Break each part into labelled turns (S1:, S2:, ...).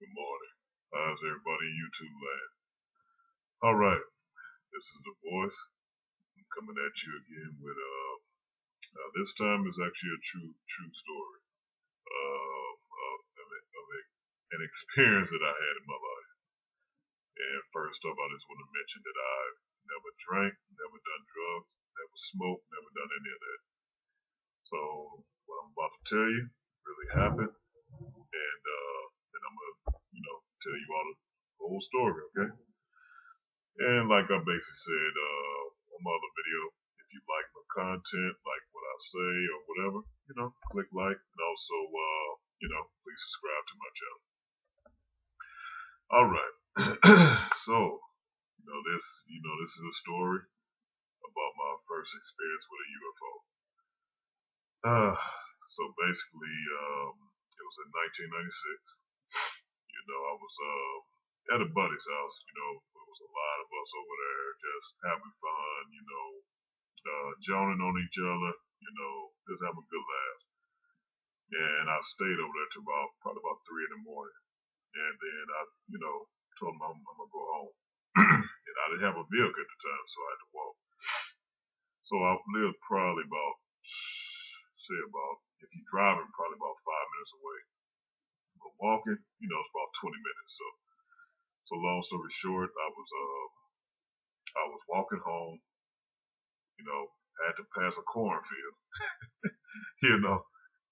S1: Good morning. How's everybody in YouTube land? All right, this is the voice. I'm coming at you again with this time is actually a true story of an experience that I had in my life. And first off, I just want to mention that I've never drank, never done drugs, never smoked, never done any of that. So what I'm about to tell you really happened, and then I'm gonna tell you all the whole story, okay? And like I basically said on my other video, if you like my content, like what I say or whatever, click like, and also please subscribe to my channel. All right. So this is a story about my first experience with a UFO. So basically, it was in 1996. I was at a buddy's house. There was a lot of us over there just having fun. Joning on each other. Just having a good laugh. And I stayed over there till probably about 3 in the morning. And then I, told him I'm gonna go home. And I didn't have a vehicle at the time, so I had to walk. So I lived probably if you're driving, probably about 5 minutes away. But walking, it's about 20 minutes. So long story short, I was walking home, had to pass a cornfield,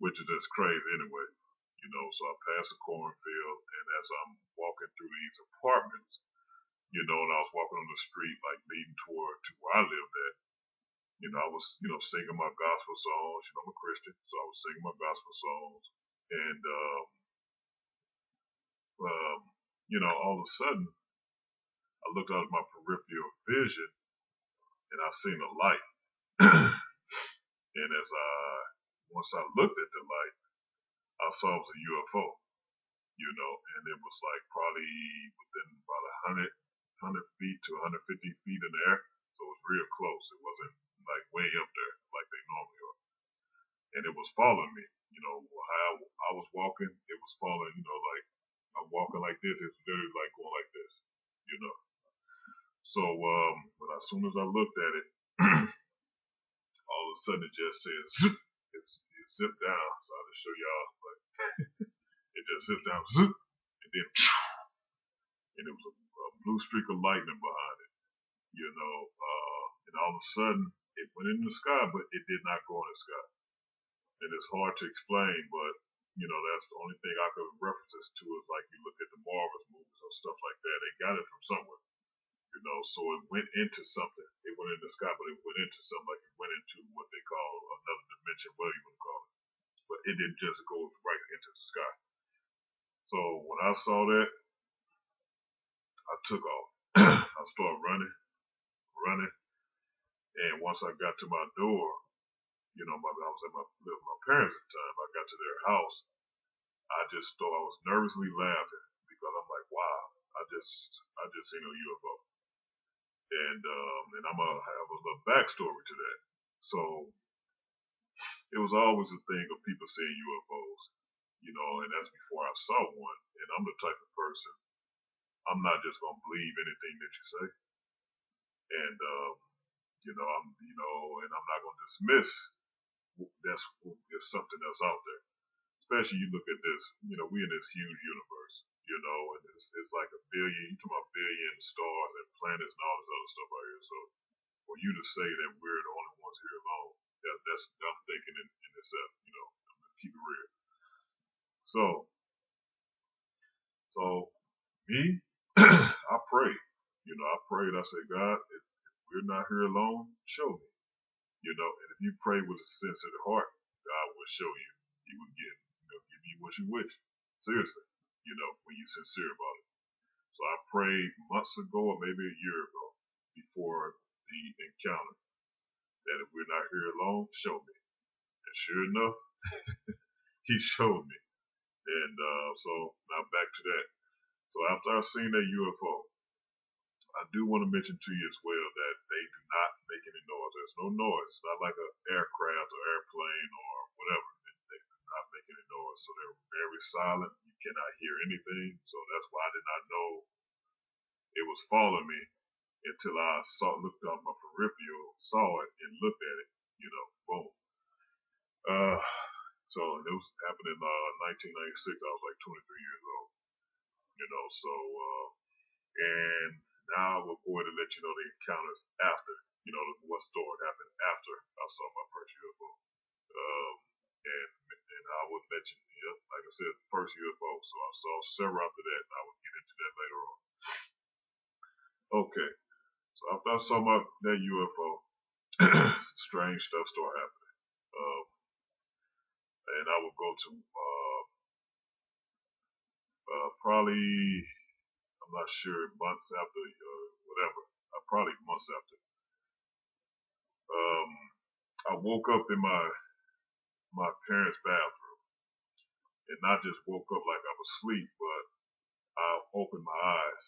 S1: which is just crazy anyway. So I passed a cornfield, and as I'm walking through these apartments, and I was walking on the street, like leading to where I lived at, I was, singing my gospel songs. I'm a Christian, so I was singing my gospel songs, and all of a sudden, I looked out at my peripheral vision, and I seen a light. And once I looked at the light, I saw it was a UFO, and it was like probably within about 100 feet to 150 feet in the air. So it was real close. It wasn't like way up there like they normally are. And it was following me. How I was walking, it was following, like I'm walking like this, it's literally like going like this, So as soon as I looked at it, all of a sudden it just says zip. It zipped down. So I'll just show y'all, like it just zipped down, zip, and then and it was a blue streak of lightning behind it, and all of a sudden it went in the sky, but it did not go in the sky. And it's hard to explain, but that's the only thing I could reference this to is like you look at the Marvel movies or stuff like that. They got it from somewhere, so it went into something. It went in the sky, but it went into something, like it went into what they call another dimension, whatever you want to call it. But it didn't just go right into the sky. So when I saw that, I took off. I started running, and once I got to my door, I was at my parents at the time. I got to their house. I was nervously laughing because I'm like, wow, I just seen a UFO. And I'm gonna have a little backstory to that. So it was always a thing of people seeing UFOs, and that's before I saw one. And I'm the type of person, I'm not just gonna believe anything that you say. And and I'm not gonna dismiss there's something else out there. Especially you look at this, we in this huge universe, and it's like a billion, you talking about billion stars and planets and all this other stuff out here. So for you to say that we're the only ones here alone, that's I'm thinking in itself, I'm gonna keep it real. So me, I prayed. I said, God, if we're not here alone, show me. And if you pray with a sincere heart, God will show you. He will give you what you wish. Seriously, when you're sincere about it. So I prayed months ago, or maybe a year ago, before the encounter, that if we're not here alone, show me. And sure enough, he showed me. And so now back to that. So after I've seen that UFO, I do want to mention to you as well that they do not make any noise. There's no noise. It's not like an aircraft or airplane or whatever. They do not make any noise. So they're very silent. You cannot hear anything. So that's why I did not know it was following me until I looked out my peripheral, saw it, and looked at it. Boom. So it was happening in 1996. I was like 23 years old. So and now I will go ahead and let you know the encounters after. What story happened after I saw my first UFO. And I would let you, like I said, first UFO. So I saw several after that, and I will get into that later on. Okay, so after I saw that UFO, strange stuff started happening. And I would go to probably, I'm not sure, months after, whatever, probably months after. I woke up in my parents' bathroom, and not just woke up like I was asleep, but I opened my eyes,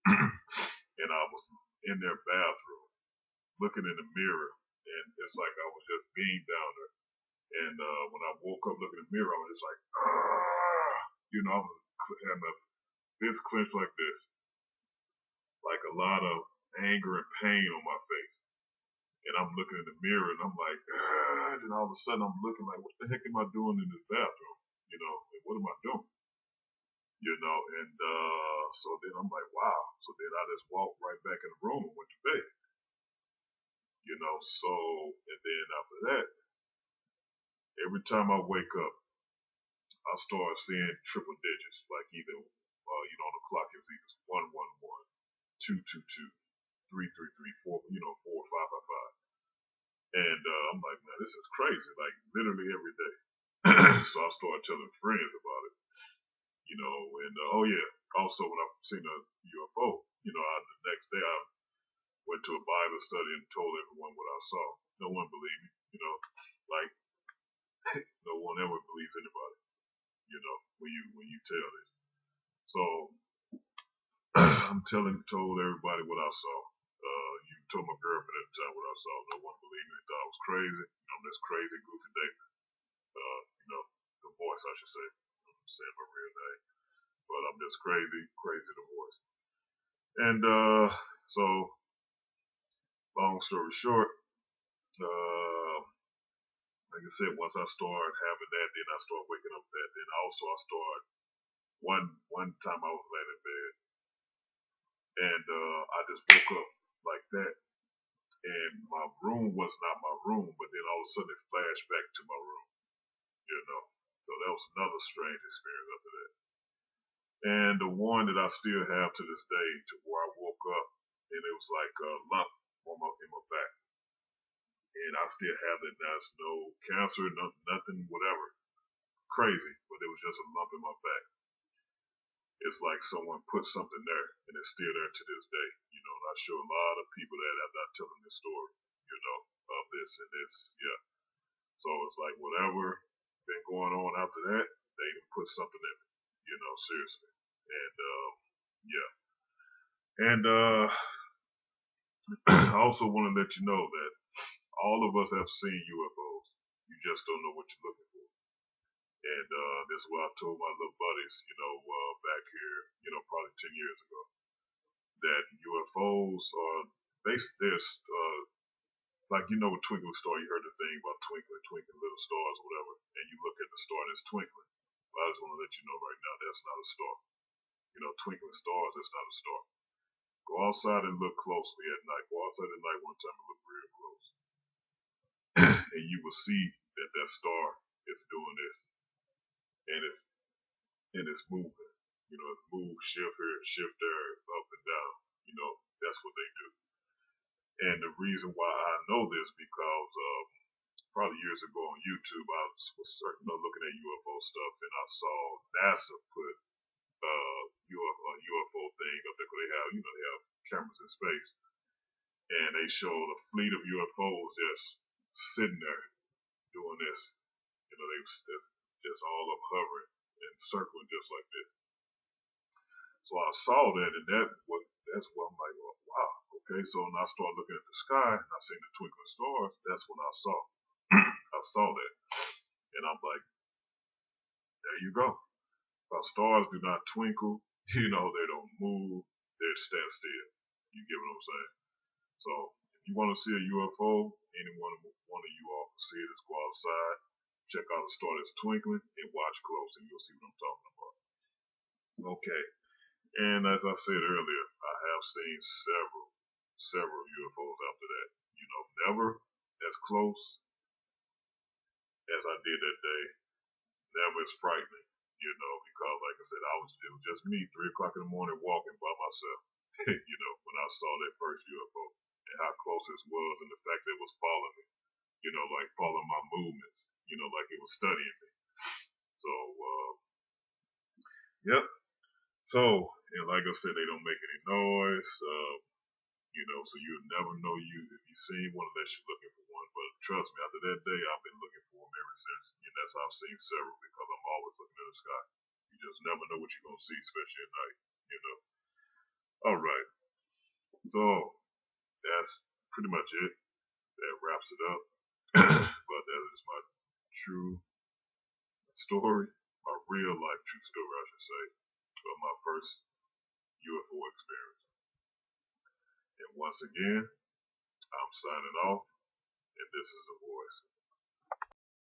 S1: and I was in their bathroom, looking in the mirror, and it's like I was just being down there. And when I woke up looking in the mirror, I was just like, I was having a fist clenched like this, like a lot of anger and pain on my face. And I'm looking in the mirror, and I'm like, and then all of a sudden I'm looking like, what the heck am I doing in this bathroom? And what am I doing? And so then I'm like, wow. So then I just walked right back in the room and went to bed. So, and then after that, every time I wake up, I start seeing triple digits, like either, on the clock it's either 111, 222, 333, 4, 4555. And I'm like, man, this is crazy, like literally every day. So I started telling friends about it, and oh yeah, also when I seen a UFO, the next day I went to a Bible study and told everyone what I saw. No one believed me, like no one ever believes anybody, when you tell this. So told everybody what I saw. You told my girlfriend at the time what I saw. No one believed me. Thought I was crazy. This crazy goofy David. The voice, I should say. I'm saying my real name, but I'm just crazy the voice. And so, long story short, like I said, once I started having that, then I started waking up that. Then also I started one time I was laying in bed, and I just woke up like that, and my room was not my room, but then all of a sudden it flashed back to my room, So that was another strange experience after that. And the one that I still have to this day, to where I woke up and it was like a lump in my back, and I still have it now. It's no cancer, nothing, whatever, crazy, but it was just a lump in my back. It's like someone put something there, and it's still there to this day. And I show a lot of people that I'm not telling this story, of this and this, yeah. So it's like whatever been going on after that, they put something in it, seriously. And yeah. And I also want to let you know that all of us have seen UFOs. You just don't know what you're looking for. And this is what I told my little buddies, back here, probably 10 years ago, that UFOs are there's like with Twinkling Star, you heard the thing about twinkling little stars or whatever, and you look at the star and it's twinkling. But I just want to let you know right now that's not a star. Twinkling stars, that's not a star. Go outside and look closely at night. Go outside at night one time and look real close, and you will see that star is doing this, and it's moving. It's move, shift here, shift there, up and down. That's what they do. And the reason why I know this because probably years ago on YouTube, I was looking at UFO stuff, and I saw NASA put UFO thing up there. They have, they have cameras in space, and they showed a fleet of UFOs just sitting there doing this. They were just all up hovering and circling just like this. So I saw that, and that's what I'm like, well, wow, okay. So when I started looking at the sky, and I seen the twinkling stars, that's when I saw. I saw that, and I'm like, there you go. If I Stars do not twinkle. They don't move. They stand still. You get what I'm saying? So if you want to see a UFO, any one of you all can see it. Just go outside, check out the star that's twinkling, and watch close, and you'll see what I'm talking about. Okay. And as I said earlier, I have seen several UFOs after that. Never as close as I did that day. Never as frightening, because like I said, it was just me, 3 o'clock in the morning, walking by myself, when I saw that first UFO, and how close it was, and the fact that it was following me, like following my movements, like it was studying me. So, yep. So, and like I said, they don't make any noise, so you'll never know if you've seen one unless you're looking for one. But trust me, after that day, I've been looking for them ever since. And that's how I've seen several, because I'm always looking at the sky. You just never know what you're going to see, especially at night. All right. So that's pretty much it. That wraps it up. But that is my true story, my real life true story, I should say, of my first UFO experience. And once again, I'm signing off, and this is The Voice.